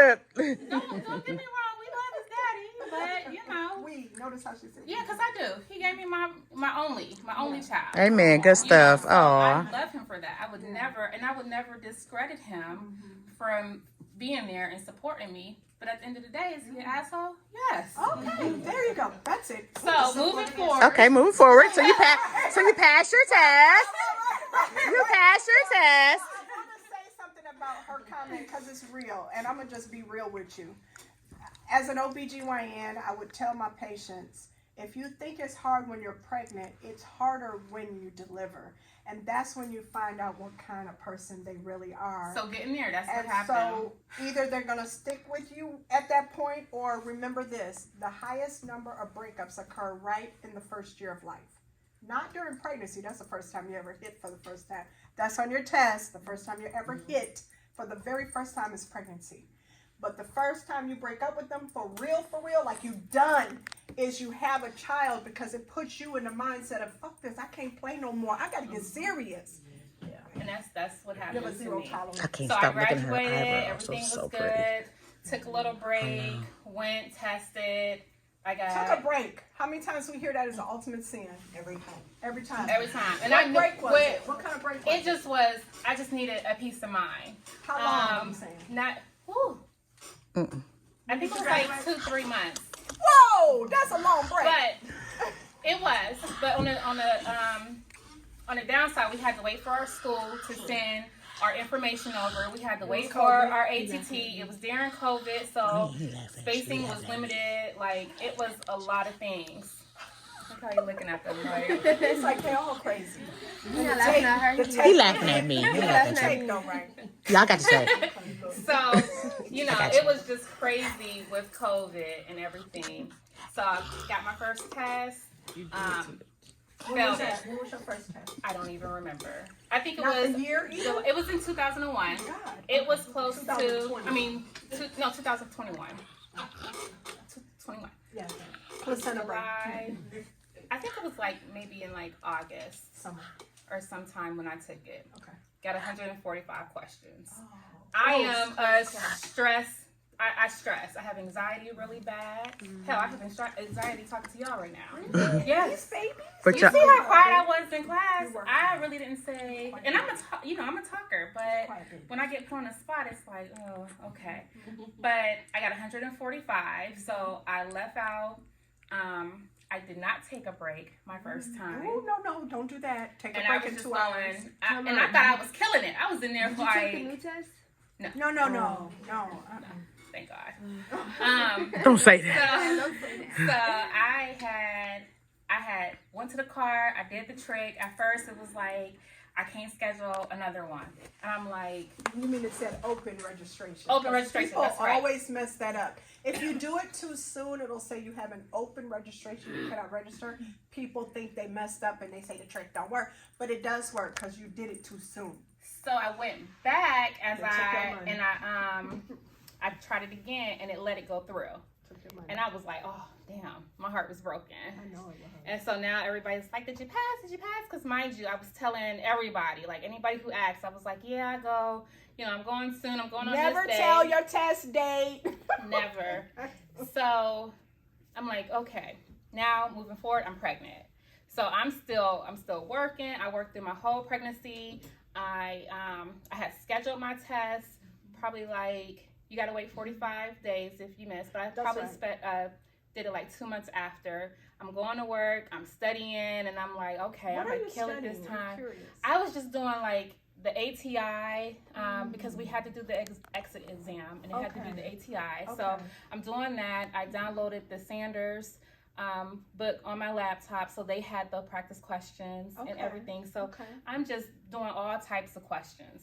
lip. Don't get me wrong. We love his daddy, but you know. We notice how she said. Yeah, because I do. He gave me my only child. Amen. Good stuff. You know, so Aw. I love him for that. I would never discredit him from being there and supporting me. But at the end of the day, is he an asshole? Yes. Okay, there you go. That's it. So moving forward. Okay, moving forward. So you pass your test. You pass your test. I want to say something about her comment because it's real, and I'm going to just be real with you. As an OBGYN, I would tell my patients, if you think it's hard when you're pregnant, it's harder when you deliver. And that's when you find out what kind of person they really are. So getting there, that's what And happened. so either they're going to stick with you at that point, or remember this, the highest number of breakups occur right in the first year of life. Not during pregnancy. That's the first time you ever hit for the first time. That's on your test. The first time you ever hit for the very first time is pregnancy. But the first time you break up with them for real, like you've done, is you have a child, because it puts you in the mindset of, fuck this, I can't play no more. I got to get serious. Yeah, and that's what happened You have a to zero me. tolerance. I can't So I stop looking at her graduated, eyebrows. everything was So good. pretty. Took a little break, went, tested. I got Took a break. How many times we hear that is the ultimate sin? Every time. every time. And And what break was it? What kind of break was It just was. I just needed a peace of mind. How long are you saying? Not. Whew. I think it was like 2-3 months. Whoa, that's a long break. But it was. But on the downside, we had to wait for our school to send our information over. We had to wait for our ATT. It was during COVID, so spacing was limited. Like, it was a lot of things. Look how you're looking at them. Like, It's like they're all crazy. You're not laughing at her. He laughing at me. He laughing at Tape me. don't right. Y'all got to say. so, you know, it was just crazy with COVID and everything. So I got my first test. Failed it. What was your first test? I don't even remember. I think it Not was. the year either? It was in 2001. God. It was close to. 2020. I mean, 2021. 21. Yeah. Placenta break. July. I think it was like maybe in like August Summer. or sometime when I took it. Okay. Got 145 questions. Oh. I am a stress. I stress. I have anxiety really bad. Hell, I have anxiety talking to y'all right now. Yes. But You y'all, see how quiet I was in class? I really didn't say, and I'm a talker, but when I get put on the spot, it's like, oh, okay. But I got 145, so I left out. I did not take a break my first time. Oh, no, don't do that. Take a And I break was in just 2 hours. and I thought I was killing it. I was in there Did for you take the like, new test? No. thank God. don't say that. So I had went to the car. I did the trick. At first, it was like, I can't schedule another one, and I'm like, You mean it said open registration? Open registration, People that's right. always mess that up. If you do it too soon, it'll say you have an open registration. You cannot register. People think they messed up and they say the trick don't work, but it does work because you did it too soon. so I went back They took your money. I tried it again, and it let it go through. Took your money. And I was like, oh, damn, my heart was broken. I know it was. And so now everybody's like, did you pass? Did you pass? Because mind you, I was telling everybody, like anybody who asked, I was like, yeah, I go. You know, I'm going soon. I'm going on Never this day. tell your test date. Never. So I'm like, okay, now moving forward, I'm pregnant. So I'm still working. I worked through my whole pregnancy. I had scheduled my test, probably like, you got to wait 45 days if you miss, but I probably did it like 2 months after. I'm going to work, I'm studying, and I'm like, okay, I'm going to kill it this time. I was just doing like the ATI because we had to do the exit exam, and it had to do the ATI. Okay. So I'm doing that. I downloaded the Sanders book on my laptop, so they had the practice questions and everything. So I'm just doing all types of questions,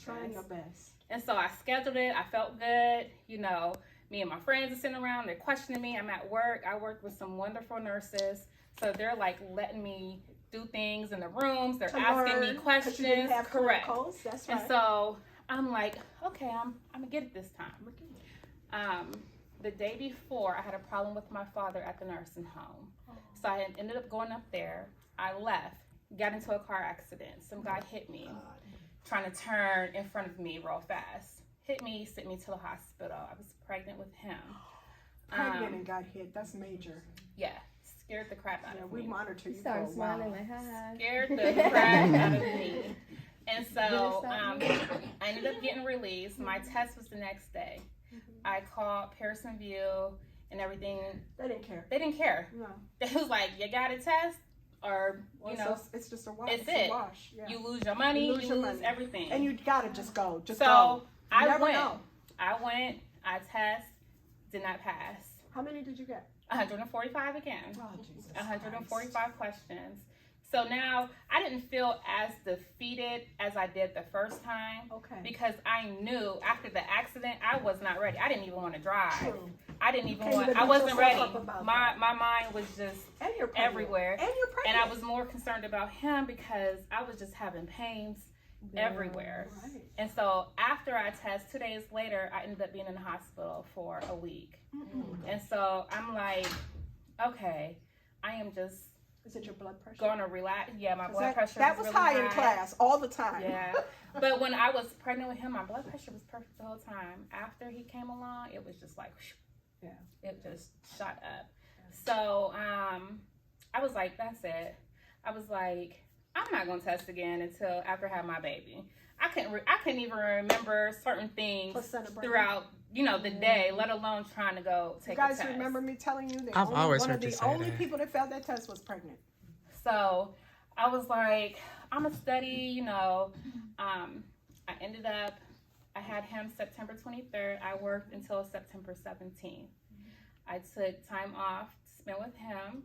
Trying your best. And so I scheduled it. I felt good. You know, me and my friends are sitting around. They're questioning me. I'm at work. I work with some wonderful nurses. So they're like letting me do things in the rooms. They're asking me questions. You didn't have correct. clinicals. That's right. And so I'm like, okay, I'm gonna get it this time. The day before, I had a problem with my father at the nursing home. So I ended up going up there. I left, got into a car accident. Some guy hit me, trying to turn in front of me real fast. hit me, sent me to the hospital. I was pregnant with him. Pregnant and got hit. That's major. Yeah, scared the crap out of We me. monitor you for a Started while. smiling like, ha. Scared the crap out of me. And so I ended up getting released. My test was the next day. I called Pearson View and everything. They didn't care. They didn't care. No. It was like, you got a test, or you know, it's just a wash. it's a it. wash. Yeah. You lose your money, you your lose money. everything. And you gotta just go. Just so go. I never went. know. I test, did not pass. How many did you get? 145 again. Oh, Jesus 145 questions. So now I didn't feel as defeated as I did the first time. Okay. Because I knew after the accident I was not ready. I didn't even want to drive. True. I didn't even Can't want. even I beat wasn't yourself ready. up about My that. my mind was just And you're pregnant. everywhere. And you're pregnant. And I was more concerned about him because I was just having pains everywhere. Right. And so after I test, 2 days later, I ended up being in the hospital for a week. And so I'm like, okay, I am just Is it your blood pressure? going to relax. Yeah, my blood pressure That was was really high in class all the time. Yeah. But when I was pregnant with him, my blood pressure was perfect the whole time. After he came along, it was just like, Yeah. it just shot up. So I was like, that's it. I was like, I'm not going to test again until after I have my baby. I couldn't even remember certain things Placenta brain. throughout, the day, let alone trying to go take You a guys test. remember me telling you that I've always one of heard you the say only that. people that failed that test was pregnant. So I was like, I'm a study, I ended up, I had him September 23rd. I worked until September 17th. I took time off to spend with him.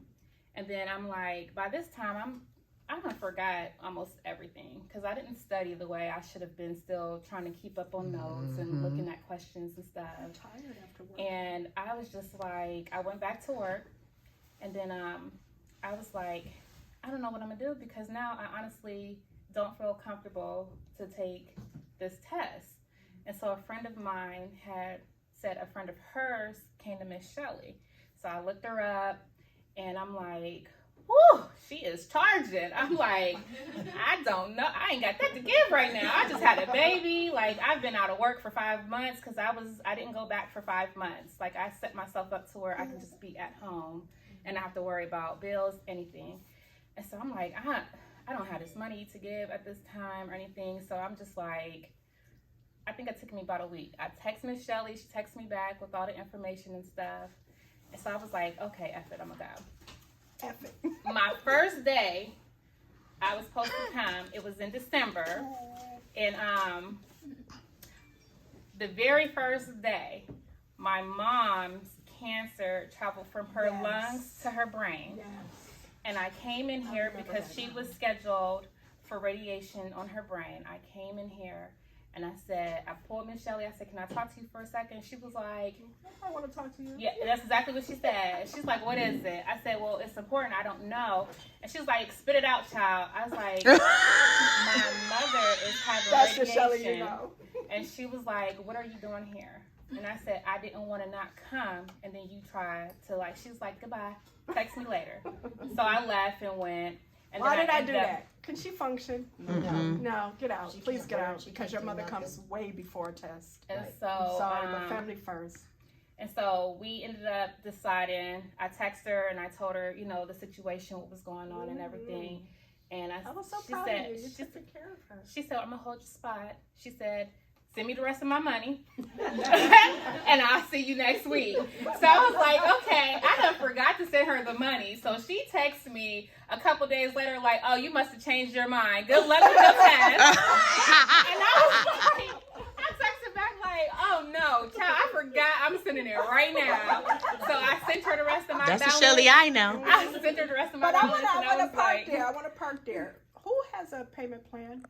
And then I'm like, by this time, I done forgot almost everything because I didn't study the way I should have been, still trying to keep up on notes and looking at questions and stuff. I'm tired after work. And I was just like, I went back to work, and then I was like, I don't know what I'm gonna do because now I honestly don't feel comfortable to take this test. And so a friend of mine had said a friend of hers came to Miss Shelley. So I looked her up, and I'm like, whew, she is charging. I'm like, I don't know. I ain't got that to give right now. I just had a baby. Like, I've been out of work for 5 months because I didn't go back for 5 months. Like, I set myself up to where I can just be at home and not have to worry about bills, anything. And so I'm like, I don't have this money to give at this time or anything. So I'm just like, I think it took me about a week. I text Miss Shelley. She texted me back with all the information and stuff. And so I was like, okay, F it, I'm gonna go. F it. My first day, I was supposed to come. It was in December, and the very first day, my mom's cancer traveled from her Yes. lungs to her brain, Yes. and I came in here because she was scheduled for radiation on her brain. I came in here. And I said, I pulled Miss Shelley. I said, can I talk to you for a second? She was like, I want to talk to you. yeah, that's exactly what she said. She's like, what is it? I said, well, it's important. I don't know. And she was like, spit it out, child. I was like, my mother is having That's the radiation. Shelley you know. And she was like, what are you doing here? And I said, I didn't want to not come. And then you tried to she was like, goodbye. Text me later. So I left and went. And Why then did I ended do up- that? Can she function? No, get out. Please get out because your mother comes way before a test. And so, I'm sorry, but family first. And so we ended up deciding, I texted her and I told her, the situation, what was going on and everything. And I was so she proud said, of you. You took good care of her. she said, I'm gonna hold your spot. She said, send me the rest of my money and I'll see you next week. So I was like, okay, I done forgot to send her the money. So she texted me a couple days later like, oh, you must have changed your mind. Good luck with the test. And I was like, I texted back like, oh no, child, I forgot I'm sending it right now. So I sent her the rest of my That's the balance. Shelley I know. I sent her the rest of my But I balance. want and to was park like, there. I want to park there. Who has a payment plan?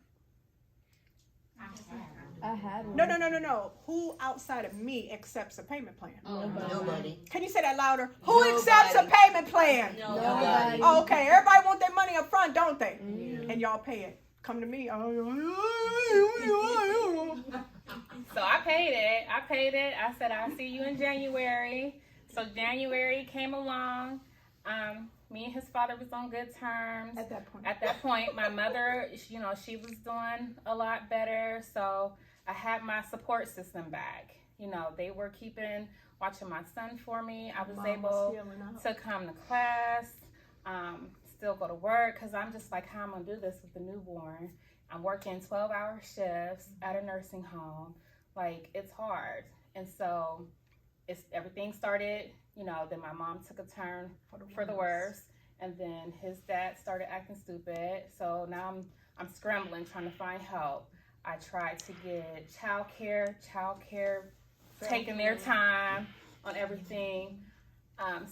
I had one. No. Who outside of me accepts a payment plan? Nobody. Can you say that louder? Who accepts a payment plan? Nobody. Oh, okay, everybody want their money up front, don't they? And y'all pay it. Come to me. so I paid it. I said, I'll see you in January. So January came along. Me and his father was on good terms. At that point. At that point, my mother, she was doing a lot better. So I had my support system back. You know, they were watching my son for me. I was able to come to class, still go to work, because I'm just like, how I'm going to do this with the newborn? I'm working 12-hour shifts at a nursing home. Like, it's hard. And so everything started, you know, then my mom took a turn for the worse. And then his dad started acting stupid. So now I'm scrambling, trying to find help. I tried to get childcare taking their time on everything.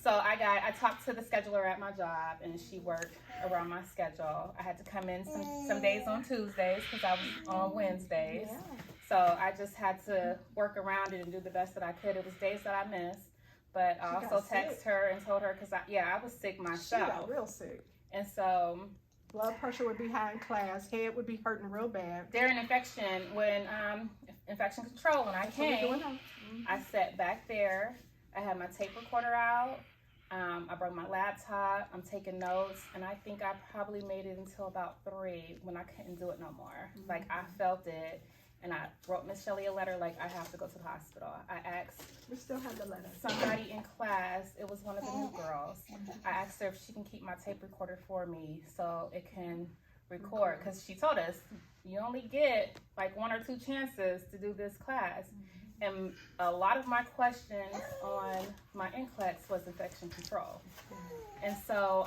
So I talked to the scheduler at my job, and she worked around my schedule. I had to come in some days on Tuesdays because I was on Wednesdays. Yeah. So I just had to work around it and do the best that I could. It was days that I missed, but I also texted her and told her, because I was sick myself. She got real sick. And so blood pressure would be high in class, head would be hurting real bad. During infection, when infection control, when I came, I sat back there. I had my tape recorder out. I brought my laptop. I'm taking notes, and I think I probably made it until about 3 when I couldn't do it no more. Mm-hmm. Like, I felt it, and I wrote Miss Shelly a letter like, I have to go to the hospital. I asked. We still have the letter. Somebody in class, it was one of the new girls. I asked her if she can keep my tape recorder for me so it can record, because she told us you only get like 1 or 2 chances to do this class. And a lot of my questions on my NCLEX was infection control. And so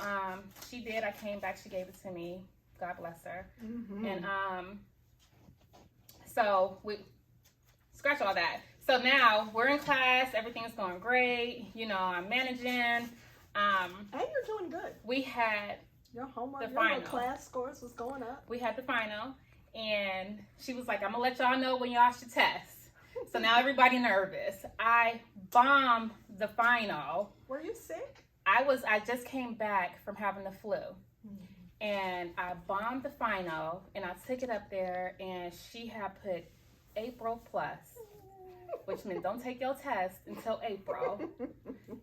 she did. I came back. She gave it to me. God bless her. Mm-hmm. And so we scratch all that. So now we're in class. Everything's going great. You know, I'm managing. And you're doing good. We had your homework, the your final. Class scores was going up. We had the final. And she was like, I'm going to let y'all know when y'all should test. So now everybody nervous. I bombed the final. Were you sick? I just came back from having the flu. And I bombed the final, and I took it up there, and she had put April plus, which meant don't take your test until April.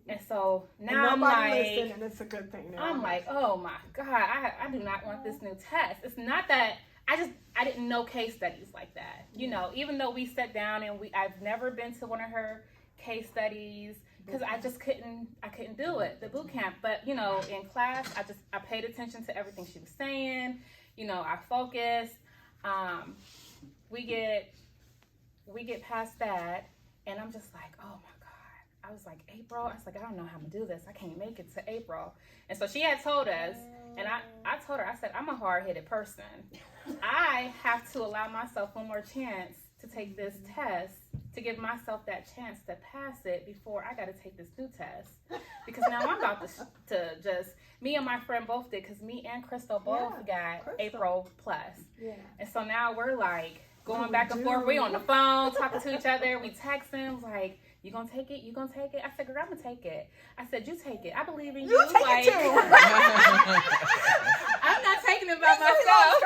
And so now I'm like, and it's a good thing now. I'm like, oh my God, I do not want this new test. It's not that I didn't know case studies like that. You know, even though we sat down and I've never been to one of her case studies because I couldn't do it, the boot camp. But, you know, in class, I paid attention to everything she was saying. You know, I focused. We get past that, and I'm just like, oh my God. I was like, April? I was like, I don't know how I'm gonna do this. I can't make it to April. And so she had told us, and I told her, I said, I'm a hard-headed person. I have to allow myself one more chance to take this test, to give myself that chance to pass it before I got to take this new test. Because now I'm about to just, me and my friend both did, because me and Crystal both got April plus. Yeah. And so now we're like going back and forth. We on the phone, talking to each other. We texting, like, you gonna take it? You gonna take it? I said, girl, I'm gonna take it. I said, you take it. I believe in you. You take like, it too. I'm not taking it by myself.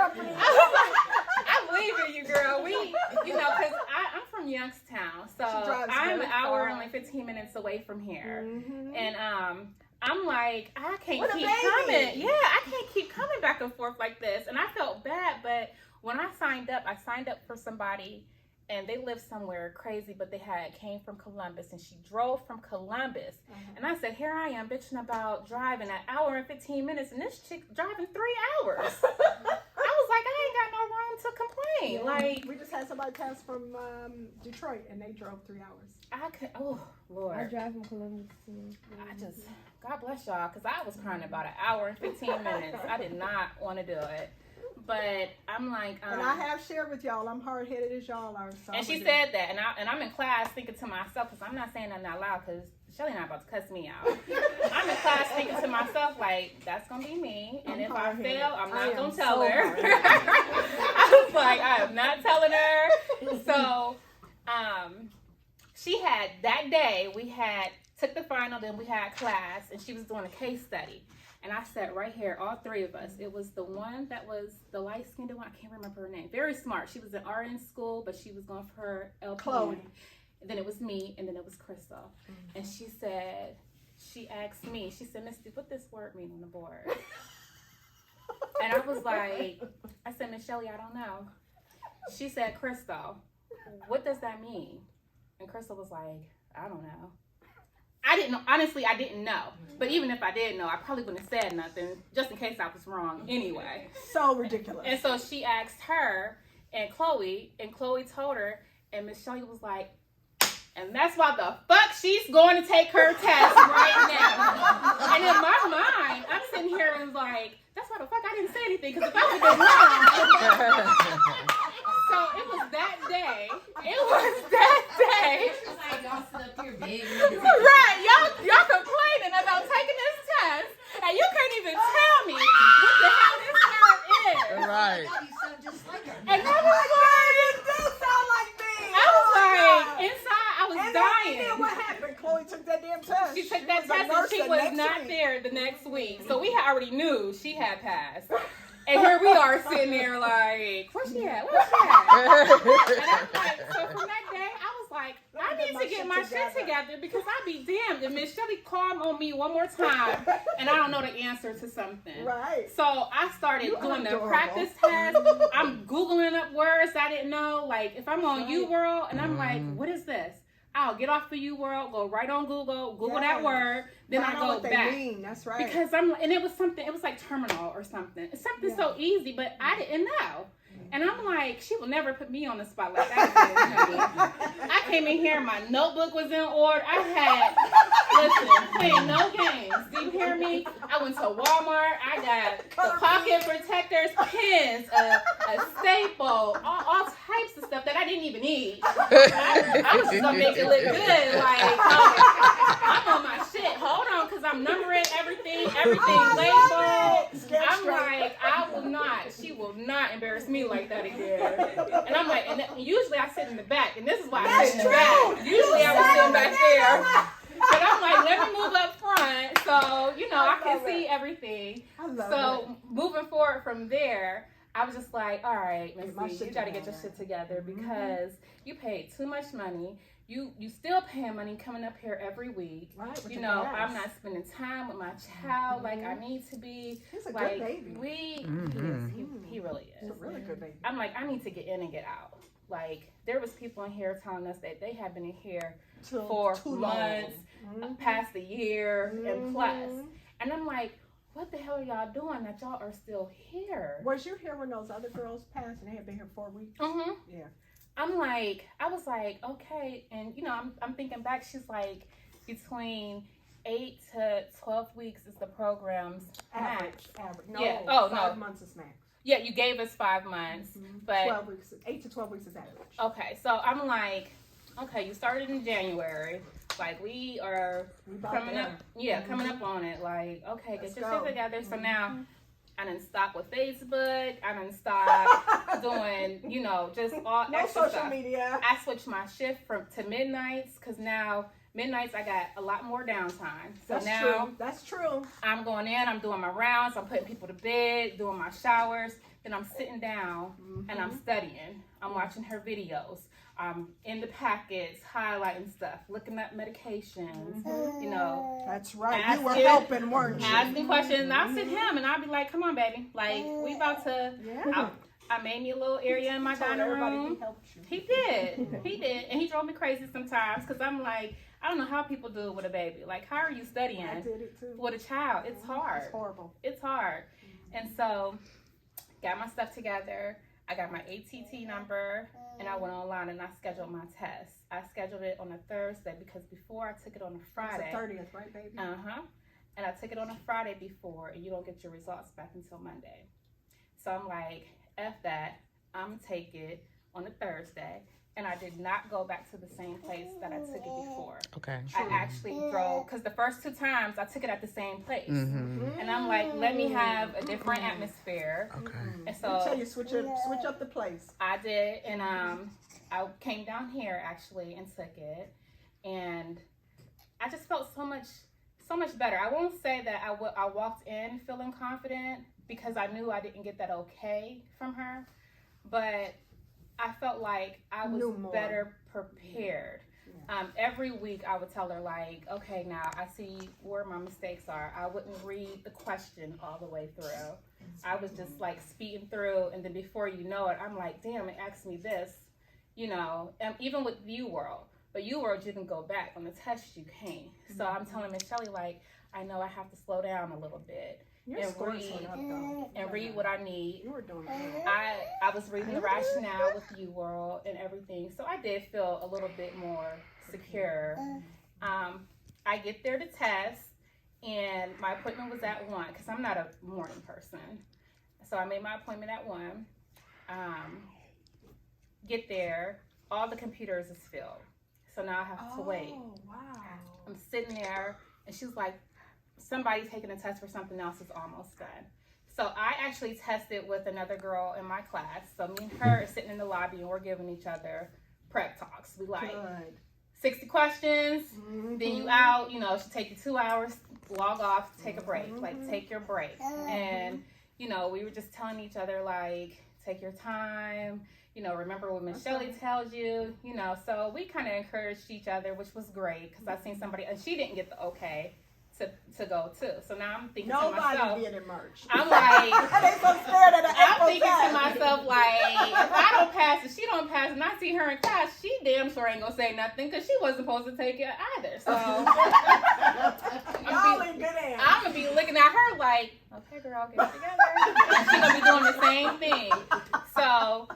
I believe in you, girl. You know, because I'm from Youngstown, so I'm an hour, only 15 minutes away from here. Mm-hmm. And I'm like, I can't keep coming. Yeah, I can't keep coming back and forth like this. And I felt bad, but when I signed up for somebody, and they lived somewhere crazy, but they came from Columbus, and she drove from Columbus. Mm-hmm. And I said, here I am bitching about driving an hour and 15 minutes, and this chick driving 3 hours. I was like, I ain't got no room to complain. Yeah. Like, we just had somebody pass from Detroit, and they drove 3 hours. Oh Lord. I drive from Columbus too. God bless y'all, because I was crying about an hour and 15 minutes. I did not want to do it. But I'm like, and I have shared with y'all, I'm hard-headed as y'all are. So and she said that, and I'm in class thinking to myself, because I'm not saying that out loud, because Shelly not about to cuss me out. I'm in class thinking to myself, like, that's gonna be me, and if I fail, I'm not gonna tell her. I was like, I am not telling her. So, she had that day. We took the final, then we had class, and she was doing a case study. And I sat right here, all 3 of us. It was the one that was the light-skinned one. I can't remember her name. Very smart. She was in RN school, but she was going for her LPN. Chloe. And then it was me, and then it was Crystal. Mm-hmm. And she asked me, she said, Misty, what this word mean on the board? And I was like, I said, Miss Shelly, I don't know. She said, Crystal, what does that mean? And Crystal was like, I don't know. I didn't know. Honestly, I didn't know. But even if I did know, I probably wouldn't have said nothing just in case I was wrong anyway. So ridiculous. And so she asked her and Chloe told her, and Miss Shelley was like, and that's why the fuck she's going to take her test right now. And in my mind, I'm sitting here and was like, that's why the fuck I didn't say anything, because if I would have been wrong. So it was that day. She's like, y'all sit up here, big. Right, y'all complaining about taking this test, and you can't even tell me what the hell this term is. Right. You sound just like her. And I was like, It does sound like me. inside, I was And dying. then what happened? Chloe took that damn test. She took that was a test and nurse she the was next not week. there the next week. So we already knew she had passed. And here we are sitting there like, where's she at? Where's she at? And I'm like, so from that day, I was like, I need to get my shit together because I'd be damned if Miss Shelley called on me one more time and I don't know the answer to something. Right. So I started doing the adorable. practice test. I'm Googling up words I didn't know. Like if I'm on UWorld and I'm like, what is this? I'll get off of UWorld, go right on Google that word, then I go what they back. mean. That's right. Because and it was like terminal or something. It's something so easy, but I didn't know. And I'm like, she will never put me on the spot like that again, honey. I came in here, my notebook was in order. I had, playing no games. Do you hear me? I went to Walmart. I got the pocket protectors, pins, a staple, all types of stuff that I didn't even need. I was just gonna make it look good. Like, I'm on my shit. Hold on, because I'm numbering everything labeled. I'm like, she will not embarrass me like that again. And I'm like, usually I sit in the back, and this is why I sit in the back. Usually I was sitting back there. But I'm like, let me move up front so, I can see everything. So moving forward from there, I was just like, all right, Missy, you got to get your shit together because you paid too much money. You still paying money coming up here every week. Right, I'm not spending time with my child like I need to be. He's a like, good baby. He really is. He's a really good baby. I'm like, I need to get in and get out. Like, there was people in here telling us that they have been in here for months, past a year and plus. And I'm like, what the hell are y'all doing that y'all are still here? Was you here when those other girls passed and they had been here 4 weeks? Mm-hmm. Yeah. I was like, okay. And, I'm thinking back, she's like, between 8 to 12 weeks is the program's max. Average. No, Yeah. 5 months is max. Yeah, you gave us 5 months, but 12 weeks, 8 to 12 weeks is average. okay. So I'm like, okay, you started in January. Like we are coming up, coming up on it. Like, okay, get your shit together. So now I done stop with Facebook. I done stop doing, just all No extra social stuff. media. I switched my shift to midnights because now midnights I got a lot more downtime. So That's true. I'm going in, I'm doing my rounds, I'm putting people to bed, doing my showers. Then I'm sitting down and I'm studying. I'm watching her videos. I'm in the packets, highlighting stuff, looking up medications, That's right. Asking, You were helping, weren't you? asking questions. And I'll sit him and I'll be like, come on, baby. Like, we about to, Yeah. I made me a little area in my dining room. He did. And he drove me crazy sometimes because I'm like, I don't know how people do it with a baby. Like, how are you studying I did it too. with a child? It's hard. It's horrible. It's hard. And so, got my stuff together. I got my ATT number, and I went online and I scheduled my test. I scheduled it on a Thursday because before I took it on a Friday. It's the 30th, right, baby? And I took it on a Friday before, and you don't get your results back until Monday. So I'm like, F that. I'm going to take it on a Thursday. And I did not go back to the same place that I took it before. Okay. I actually drove, because the first 2 times I took it at the same place. And I'm like, let me have a different atmosphere. Okay. And so I tell you, switch up the place. I did, and I came down here actually and took it. And I just felt so much better. I won't say that I walked in feeling confident because I knew I didn't get that okay from her. But I felt like I was better prepared. Every week I would tell her like, okay, now I see where my mistakes are. I wouldn't read the question all the way through. I was just like speeding through, and then before you know it, I'm like, damn, it asked me this. you know, and even with U World. But U World, you can go back. On the test, you can't. So I'm telling Miss Shelly, like, I know I have to slow down a little bit. Your And scores read, went up, though. and read what I need. You were doing good. I was reading the rationale with U World and everything. So I did feel a little bit more secure. I get there to test, and my appointment was at 1 because I'm not a morning person. So I made my appointment at 1. Get there, all the computers is filled. So now I have to wait. Oh, wow. I'm sitting there, and she's like, somebody's taking a test for something else is almost done. So I actually tested with another girl in my class. So me and her are sitting in the lobby, and we're giving each other prep talks. We like Good. 60 questions, then you out, you know, it should take you 2 hours, log off, take a break, like take your break. And, you know, we were just telling each other, like, take your time, you know, remember what Miss Shelly tells you, you know. So we kind of encouraged each other, which was great because I seen somebody, and she didn't get the okay to go too. So now I'm thinking to myself, nobody did it merch. I'm like, They so scared of the I'm thinking to myself, like, if I don't pass and she don't pass and I see her in class, she damn sure ain't gonna say nothing because she wasn't supposed to take it either. So Y'all in good hands. I'm gonna be looking at her like, okay, girl, get it together. She's gonna be doing the same thing. So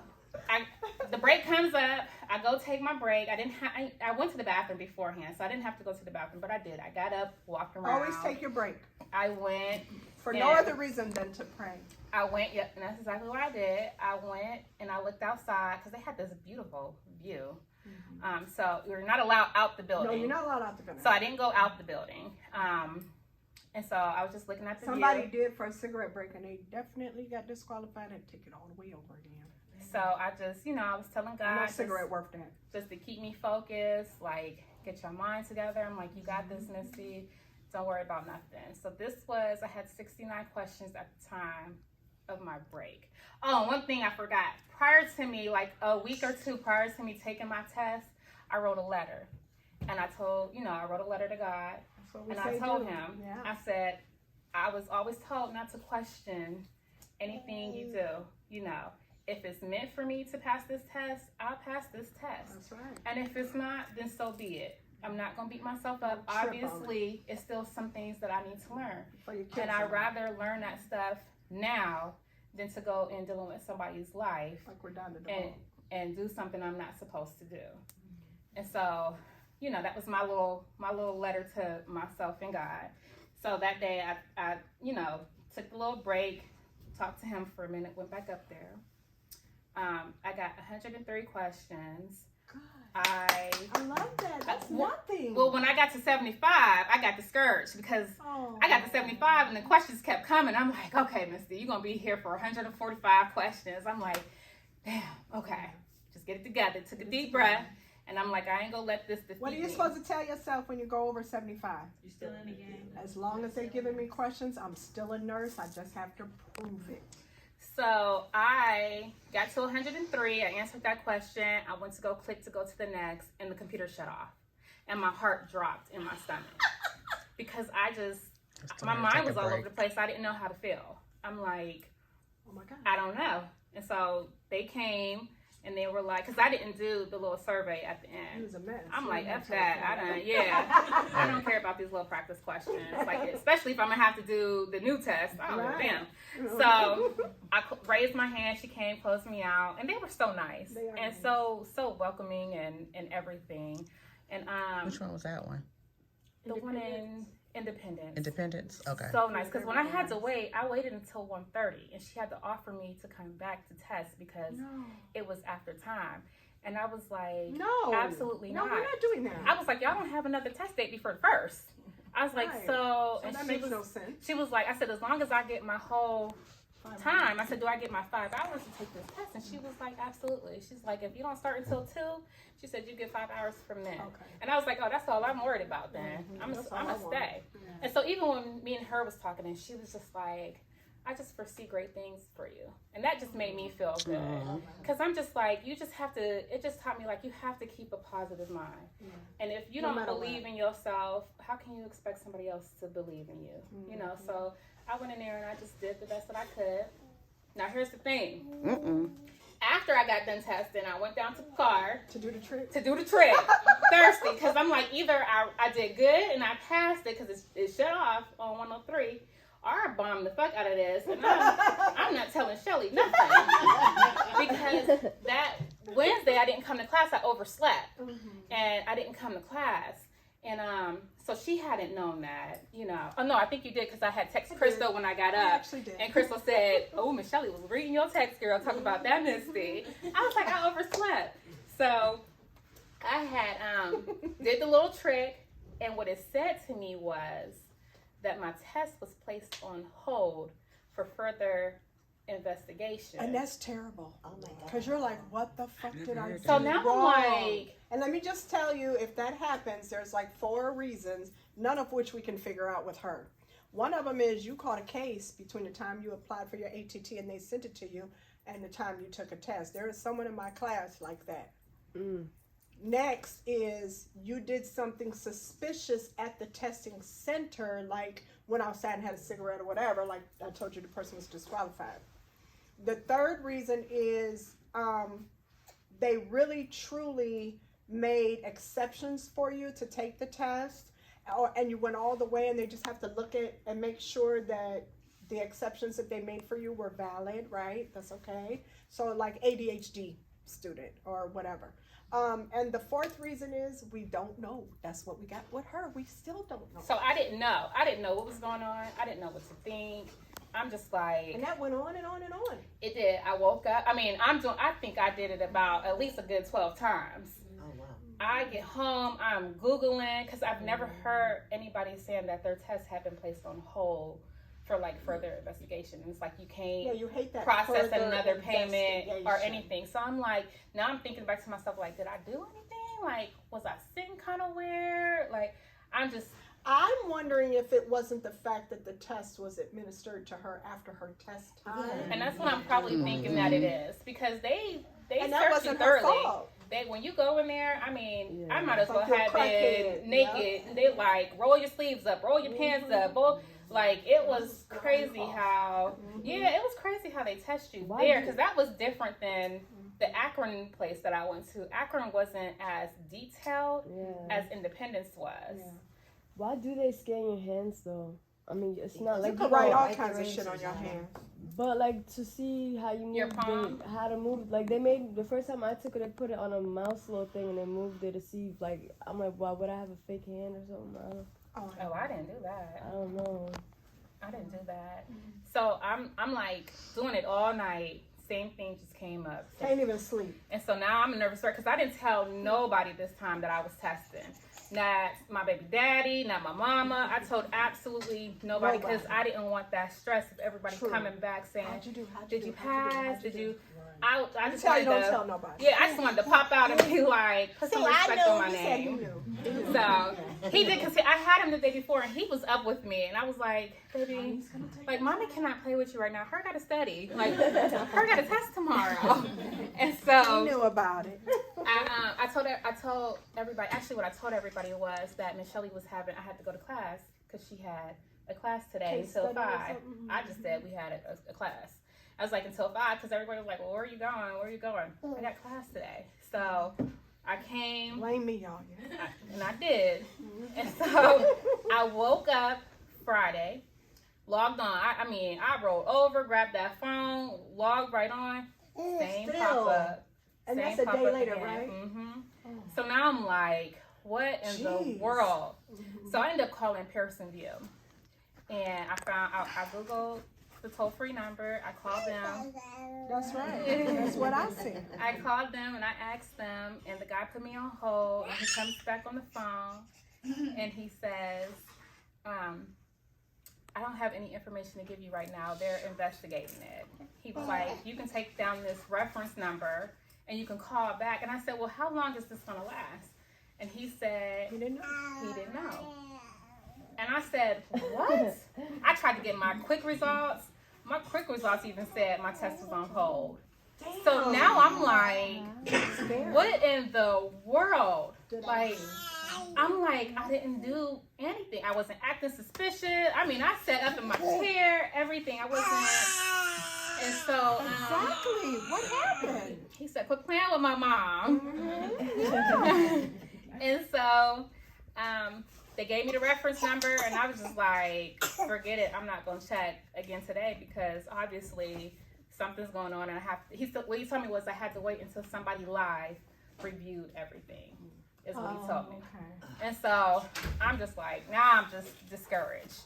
the break comes up. I go take my break. I went to the bathroom beforehand, so I didn't have to go to the bathroom, but I did. I got up, walked around. Always take your break. I went. For no other reason than to pray. I went, yep, and that's exactly what I did. I went and I looked outside because they had this beautiful view. So you're not allowed out the building. No, you're not allowed out the building. So I didn't go out the building. And so I was just looking at the Somebody view. did for a cigarette break, and they definitely got disqualified and take it all the way over again. So I just, you know, I was telling God, No cigarette worth that. just to keep me focused, like, get your mind together. I'm like, you got this, Misty. Don't worry about nothing. So I had 69 questions at the time of my break. Oh, one thing I forgot. Prior to me, like a week or two prior to me taking my test, I wrote a letter. And I wrote a letter to God. That's what we And say I told do. him, Yeah. I said, I was always told not to question anything you do, you know. If it's meant for me to pass this test, I'll pass this test. That's right. And if it's not, then so be it. I'm not going to beat myself up. Don't trip on Obviously, it's still some things that I need to learn. For your kids. And I'd rather learn that stuff now than to go and dealing with somebody's life Like we're down to the bone. and do something I'm not supposed to do. And so, you know, that was my little letter to myself and God. So that day I you know, took a little break, talked to him for a minute, went back up there. I got 103 questions. God. I love that. That's nothing. Well, when I got to 75, I got discouraged because I got to 75 and the questions kept coming. I'm like, okay, Misty, you're going to be here for 145 questions. I'm like, damn, okay. Just get it together. Took a deep breath. And I'm like, I ain't going to let this defeat me. What are you supposed to tell yourself when you go over 75? You're still in the game. As long as they're giving me questions, I'm still a nurse. I just have to prove it. So I got to 103. I answered that question. I went to go click to go to the next, and the computer shut off. And my heart dropped in my stomach. Because my mind was all over the place. I didn't know how to feel. I'm like, Oh my God. I don't know. And so they came, and they were like, because I didn't do the little survey at the It end. was a mess. I'm like, You F had that. to- I don't care about these little practice questions. Like, especially if I'm going to have to do the new test. I don't give a damn. So I raised my hand. She came, closed me out. And they were so nice. They are And nice. so welcoming and everything. And Which one was that one? the one in Independence. Independence? Okay. So nice, because when I had to wait, I waited until 1:30, and she had to offer me to come back to test because it was after time. And I was like, No. absolutely No, not. we're not doing that. I was like, y'all don't have another test date before the first. I was like, Right. so, So and that she makes was, no sense. she was like, I said, as long as I get my whole time, I said, do I get my 5 hours to take this test? And she was like, absolutely. She's like, if you don't start until 2, she said, you get 5 hours from then. Okay. And I was like, oh, that's all I'm worried about then. That's all I'm I going to want. stay. Yeah. And so even when me and her was talking, and she was just like, I just foresee great things for you. And that just made me feel good. Because I'm just like, you just have to, it just taught me, like, you have to keep a positive mind. Yeah. And if you No don't matter believe in yourself, how can you expect somebody else to believe in you? You know, so I went in there and I just did the best that I could. Now, here's the thing. after I got done testing, I went down to the car To do the trick. thirsty, because I'm like, either I did good and I passed it because it shut off on 103, or I bombed the fuck out of this, and I'm not telling Shelly nothing. Because that Wednesday I didn't come to class, I overslept, and I didn't come to class. And so she hadn't known that, you know. Oh no, I think you did, because I had texted Crystal when I got up. Actually did. And Crystal said, "Oh, Miss Shelly was reading your text, girl. Talk about that, Misty." I was like, I overslept. So I had did the little trick, and what it said to me was that my test was placed on hold for further investigation. And that's terrible. Oh my God. Because you're like, what the fuck did I do So now wrong? I'm like, And let me just tell you, if that happens, there's like 4 reasons, none of which we can figure out with her. One of them is you caught a case between the time you applied for your ATT and they sent it to you and the time you took a test. There is someone in my class like that. Next is you did something suspicious at the testing center, like went outside and had a cigarette or whatever, like I told you the person was disqualified. The third reason is they really truly made exceptions for you to take the test, and you went all the way, and they just have to look at and make sure that the exceptions that they made for you were valid, right? That's okay. So like ADHD student or whatever. And the fourth reason is we don't know. That's what we got with her. We still don't know. so I didn't know. I didn't know what was going on. I didn't know what to think. I'm just like, And that went on and on and on. it did. I woke up. I mean, I think I did it about at least a good 12 times. Oh wow. I get home, I'm Googling, because I've never heard anybody saying that their test had been placed on hold for like further investigation. And it's like you can't Yeah, you hate that. process further another payment or investigation. anything. So I'm like, now I'm thinking back to myself, like, did I do anything? Like, was I sitting kind of weird? Like, I'm wondering if it wasn't the fact that the test was administered to her after her test time. and that's what I'm probably thinking that it is, because they And that search you wasn't her thoroughly. fault. When you go in there, I mean, Yeah. I might as well Like you're have been crackheaded, naked. yeah. They like roll your sleeves up, roll your pants up, like it was crazy how, it was crazy how they test you Why there, do- because that was different than the Akron place that I went to. Akron wasn't as detailed Yeah. as Independence was. Yeah. Why do they scan your hands though? I mean, it's not like You could write all Write kinds the of shit on razors your on hand. but like to see how you move Your palm? how to move. Like they made the first time I took it, they put it on a mouse little thing and they moved it to see. Like I'm like, why would I have a fake hand or something? Oh, I didn't do that. I don't know. I didn't do that. So I'm like doing it all night. Same thing just came up. Can't even sleep. And so now I'm a nervous wreck, because I didn't tell nobody this time that I was testing. Not my baby daddy, not my mama. I told absolutely nobody, because I didn't want that stress of everybody True. coming back saying, How'd you do? did you do? How'd pass? How'd Did do? you? I You just tell wanted you don't to, tell nobody. yeah, I just wanted to pop out and be like, put some See, I respect know. on my You said you name. knew. So he did, because I had him the day before and he was up with me, and I was like, baby, like mommy cannot play with you right now. Her got to study. Like her got a test tomorrow. And He so knew about it. I told everybody. Actually, what I told everybody was that Miss Shelly was having. I had to go to class because she had a class today Case until study or 5. something? I just said we had a class. I was like until 5, because everybody was like, well, where are you going? Where are you going? I got class today. So I came. Blame me, y'all. And I did. And so I woke up Friday, logged on. I rolled over, grabbed that phone, logged right on. Same Still. pop up. And Same that's a day pop-up later, again. right? Mm-hmm. So now I'm like, what in the Jeez. world? So I ended up calling Pearson View. And I Googled the toll-free number. I called them. That's right. That's what I see. I called them and I asked them, and the guy put me on hold, and he comes back on the phone and he says, I don't have any information to give you right now. They're investigating it. He was like, you can take down this reference number and you can call back. And I said, well, how long is this going to last? And he said You didn't know? he didn't know. And I said, what? I tried to get my quick results. My quick results even said my test was on hold. So now I'm like, what in the world? Like, I'm like, I didn't do anything. I wasn't acting suspicious. I mean, I sat up in my chair, everything. I wasn't. And so Exactly. What happened? he said, quit playing with my mom. And so they gave me the reference number, and I was just like, forget it. I'm not going to check again today because obviously something's going on. And I have to, what he told me was I had to wait until somebody live reviewed everything, is what he told me. Okay. And so I'm just like, now I'm just discouraged.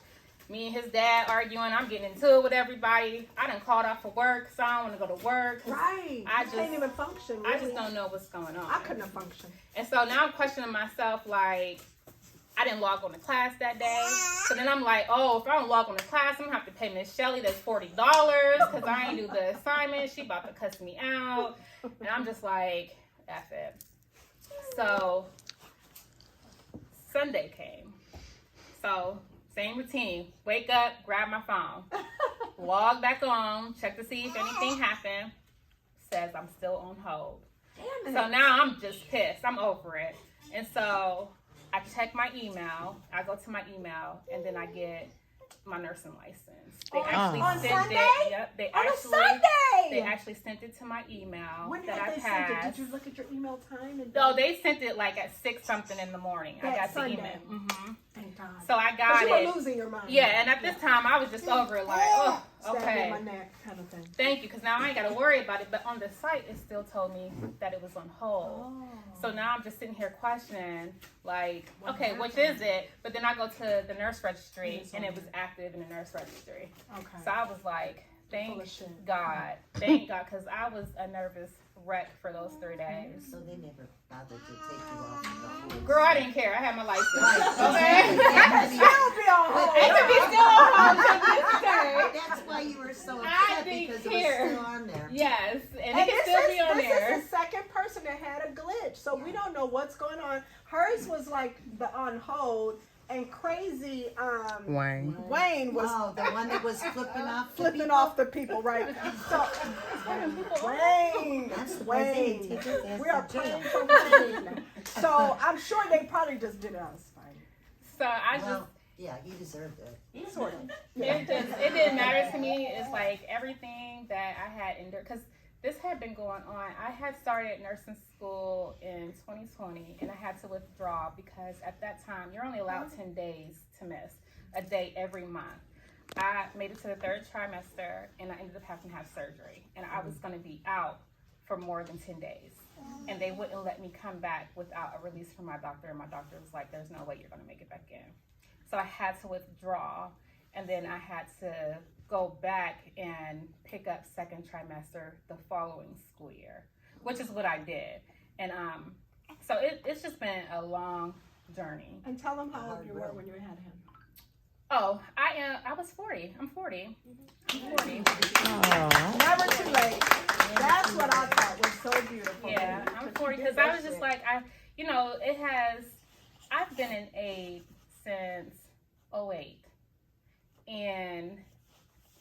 Me and his dad arguing. I'm getting into it with everybody. I done called off for work because I don't want to go to work. Right. I You can't even function. I Really. just don't know what's going on. I couldn't have functioned. And so now I'm questioning myself, like, I didn't log on to class that day. So then I'm like, oh, if I don't log on to class, I'm going to have to pay Miss Shelly that's $40 because I ain't do the assignment. She about to cuss me out. And I'm just like, F it. So Sunday came. So same routine. Wake up, grab my phone, log back on, check to see if anything happened. Says I'm still on hold. Damn it. So now I'm just pissed. I'm over it. And so I check my email. I go to my email, and then I get my nursing license. They actually on sent Sunday? it. Yep. They On a actually Sunday. actually sent it to my email When that had I they sent it? passed. Did you look at your email time? And No, they sent it like at 6 something in the morning. I That got Sunday. the email. Thank God. So I 'Cause got you it. were losing your mind. Yeah, and at this time I was just over it, like, oh, Stabbed okay. in my neck kind of thing. Thank you, because now I ain't got to worry about it. But on the site, it still told me that it was on hold. Oh. So now I'm just sitting here questioning, like, okay, which is it? But then I go to the nurse registry, and it was active in the nurse registry. Okay. So I was like, Full thank of shit. God. Thank God, because I was a nervous wreck for those 3 days. So they never bothered to take you off the whole. Girl, I didn't care. I had my license. Right. Okay? Still be on hold. It could be still on hold to this day. That's why you were so I upset didn't because care. it was still on there. Yes, and it And can still be on this there. is the second person that had a glitch, so we don't know what's going on. Hers was like the on hold, and crazy Wayne. Wayne was Oh, the one that was flipping off. the flipping people? off the people, right? So Wayne, That's why they Wayne, take his ass we are to jail. praying for Wayne. So I'm sure they probably just did it out of spite. So I just, Well, yeah, he deserved it. Sort of. it didn't matter to me. It's like everything that I had endured, because this had been going on. I had started nursing school in 2020, and I had to withdraw because at that time you're only allowed 10 days to miss, a day every month. I made it to the 3rd trimester, and I ended up having to have surgery, and I was going to be out for more than 10 days. And they wouldn't let me come back without a release from my doctor, and my doctor was like, there's no way you're going to make it back in. So I had to withdraw, and then I had to go back and pick up 2nd trimester the following school year, which is what I did. And so it's just been a long journey. And tell them how old you were when you had him. Oh, I was 40. I'm 40. I'm 40. Never too late. That's what I thought was so beautiful. Yeah, I'm 40 because I was just like, I've been in aid since 2008. And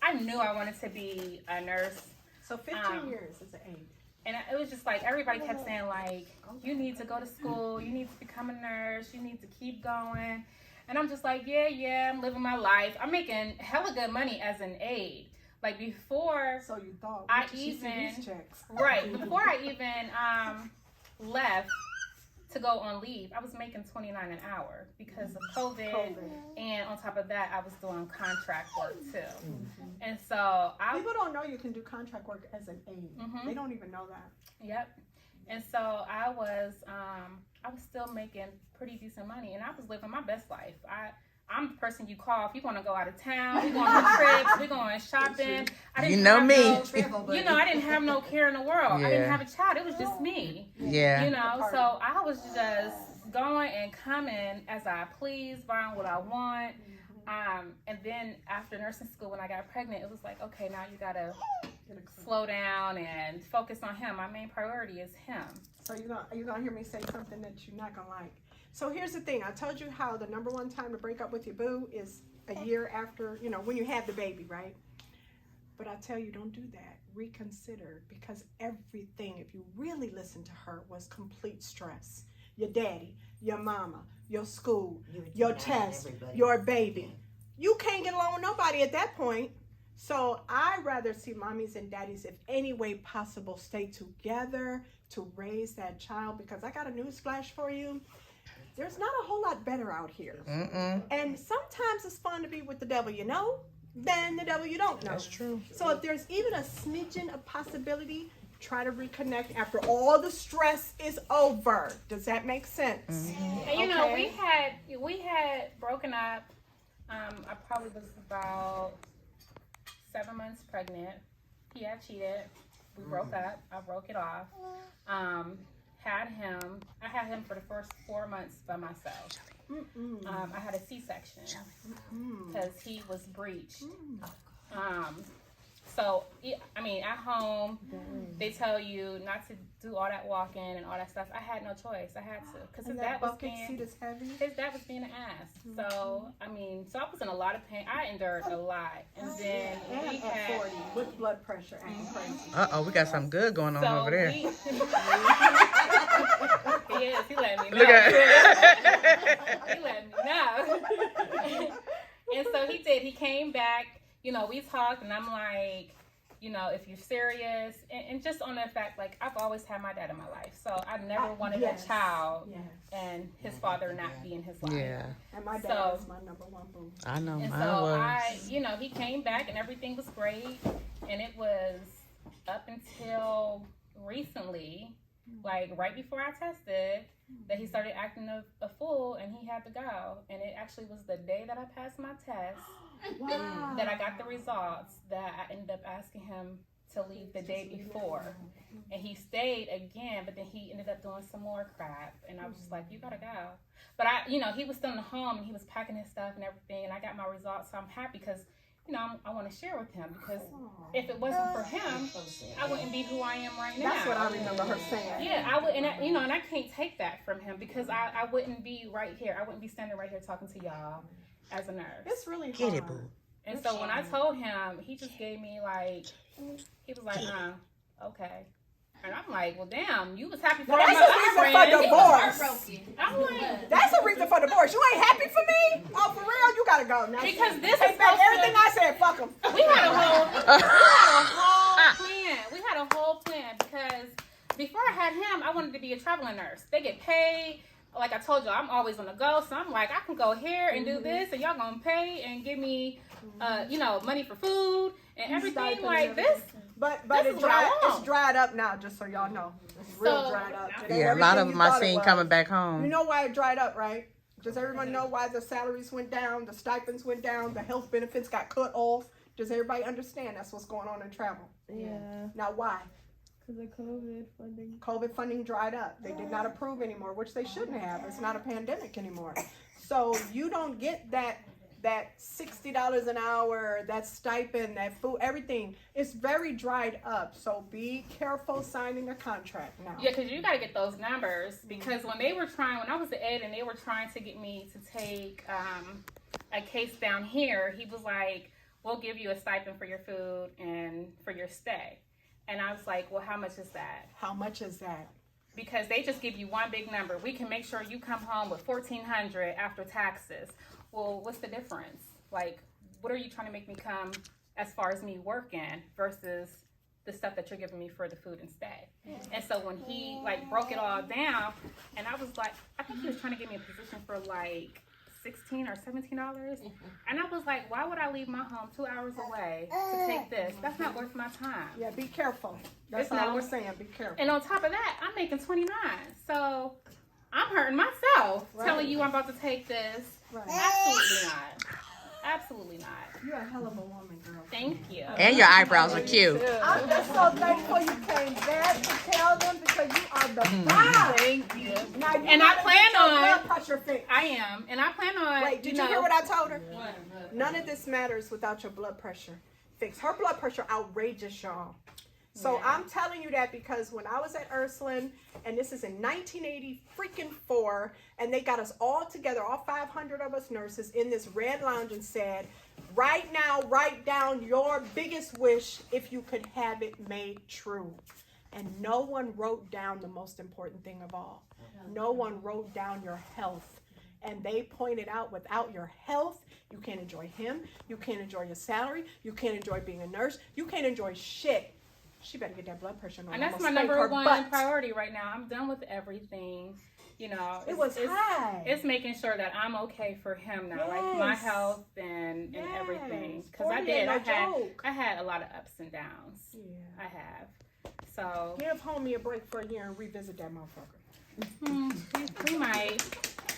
I knew I wanted to be a nurse. So 15 years is the age. And it was just like, everybody kept saying like, you need to go to school, you need to become a nurse, you need to keep going. And I'm just like, yeah, I'm living my life. I'm making hella good money as an aide. Like before, So you thought I she see even- these checks. right, before I even left to go on leave, I was making $29 an hour because of COVID. And on top of that, I was doing contract work too. And so People don't know you can do contract work as an aide. Mhm. They don't even know that. Yep. And so I was still making pretty decent money, and I was living my best life. I'm the person you call if you want to go out of town. We going on trips. We going shopping. You know me. I didn't have no care in the world. I didn't Yeah. have a child. It was just me. Yeah. You know, so I was just going and coming as I please, buying what I want. And then after nursing school, when I got pregnant, it was like, okay, now you gotta slow down and focus on him. My main priority is him. So you're gonna hear me say something that you're not gonna like. So here's the thing. I told you how the number one time to break up with your boo is a year after, when you have the baby, right? But I tell you, don't do that. Reconsider, because everything, if you really listen to her, was complete stress. Your daddy, your mama, your school, your test, your baby. You can't get along with nobody at that point. So I rather see mommies and daddies, if any way possible, stay together to raise that child, because I got a news flash for you. There's not a whole lot better out here. And sometimes it's fun to be with the devil you know than the devil you don't know. That's true. So if there's even a smidgen of possibility, try to reconnect after all the stress is over. Does that make sense? And you know, we had broken up. I probably was about 7 months pregnant. He had cheated. We broke up. I broke it off. I had him for the first 4 months by myself. I had a C-section because he was breached. So, I mean, at home, they tell you not to do all that walking and all that stuff. I had no choice. I had to. Because his dad was being an ass. So, I mean, I was in a lot of pain. I endured a lot. And then we had... 40 with blood pressure and crazy. Uh-oh, we got something good going on over there. He let me know. Look at He let me know. And so he did. He came back. You know, we talked, and I'm like, you know, if you're serious, and just on the fact, like, I've always had my dad in my life, so I never wanted a child and his father not be in his life. Yeah. And my dad is my number one boo. I know. And Mine so was. you know, he came back, and everything was great, and it was up until recently, like right before I tested, that he started acting a fool, and he had to go. And it actually was the day that I passed my test. Wow. That I got the results, that I ended up asking him to leave the day before. And he stayed again, but then he ended up doing some more crap. And I was just like, you gotta go. But he was still in the home, and he was packing his stuff and everything, and I got my results, so I'm happy because, you know, I want to share with him, because if it wasn't for him, I wouldn't be who I am right now. That's what I remember her saying. Yeah, I would, and I can't take that from him, because I wouldn't be right here. I wouldn't be standing right here talking to y'all as a nurse. It's really hard. Get it, boo. And so when I told him, he just gave me like, he was like, okay. And I'm like, well, damn, you was happy for Well, that's a reason for divorce. I'm like, That's a reason for divorce. You ain't happy for me? Oh, for real? You gotta go now. because this is Take back everything I said. Fuck them. we had a whole plan, because before I had him, I wanted to be a traveling nurse. They get paid. Like I told you, I'm always on the go, so I'm like, I can go here and do this, and y'all gonna pay and give me, you know, money for food and everything like this. But This is what I want. it's dried up now, just so y'all know. It's real dried up. It ain't Yeah, a lot of everything them you I thought it seen was. coming back You home. know why it dried up, right? Does everyone know why the salaries went down, the stipends went down, the health benefits got cut off? Does everybody understand that's what's going on in travel? Yeah, Now why? because of COVID funding. COVID funding dried up. They did not approve anymore, which they shouldn't have. It's not a pandemic anymore. So you don't get that $60 an hour, that stipend, that food, everything. It's very dried up. So be careful signing a contract now. Yeah, because you got to get those numbers, because when I was the ed and they were trying to get me to take a case down here, he was like, we'll give you a stipend for your food and for your stay. And I was like, well, how much is that? How much is that? Because they just give you one big number. We can make sure you come home with $1,400 after taxes. Well, what's the difference? Like, what are you trying to make me come as far as me working versus the stuff that you're giving me for the food and stay? And so when he like broke it all down, and I was like, I think he was trying to get me a position for like $16 or $17. And I was like, why would I leave my home 2 hours away to take this? That's not worth my time. Yeah, be careful. That's It's all not I'm worth- saying. Be careful. And on top of that, I'm making 29. So I'm hurting myself telling you I'm about to take this. Right. Absolutely not. Absolutely not. You're a hell of a woman, girl. Thank you. And your eyebrows are cute. I'm just so thankful you came back to tell them, because you are the bomb. Thank you. Now, you And I gotta plan get your on- blood pressure fixed. I am. And I plan on, Wait, did you hear what I told her? None of this matters without your blood pressure fixed. Her blood pressure outrageous, y'all. So I'm telling you that because when I was at Ursuline, and this is in 1984, and they got us all together, all 500 of us nurses, in this red lounge and said, right now, write down your biggest wish if you could have it made true. And no one wrote down the most important thing of all. No one wrote down your health. And they pointed out without your health, you can't enjoy him, you can't enjoy your salary, you can't enjoy being a nurse, you can't enjoy shit. She better get that blood pressure on. And that's my number one priority right now. I'm done with everything. You know, It was high. It's making sure that I'm okay for him now, like my health and everything. Because I had a lot of ups and downs. Yeah. I have. So Give homie a break for a year and revisit that motherfucker. we might.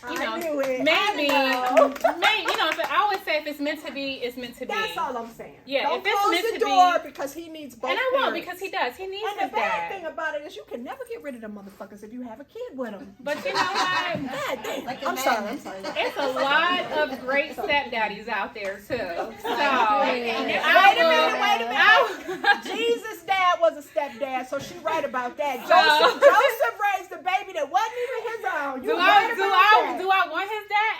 You I know, knew it. maybe, I know. maybe, you know, I always say if it's meant to be, it's meant to be. That's all I'm saying. Yeah, Don't if it's close meant the to door be, because he needs both and I won't parents. because he does. He needs And his the bad dad. thing about it is you can never get rid of them motherfuckers if you have a kid with them. But you know what? God damn. Like a I'm man. sorry. I'm sorry. It's a lot of great stepdaddies out there too. So Wait a minute. Jesus' dad was a stepdad, so she right about that. Joseph raised a baby that wasn't even his own. You right about that. Do I want his dad?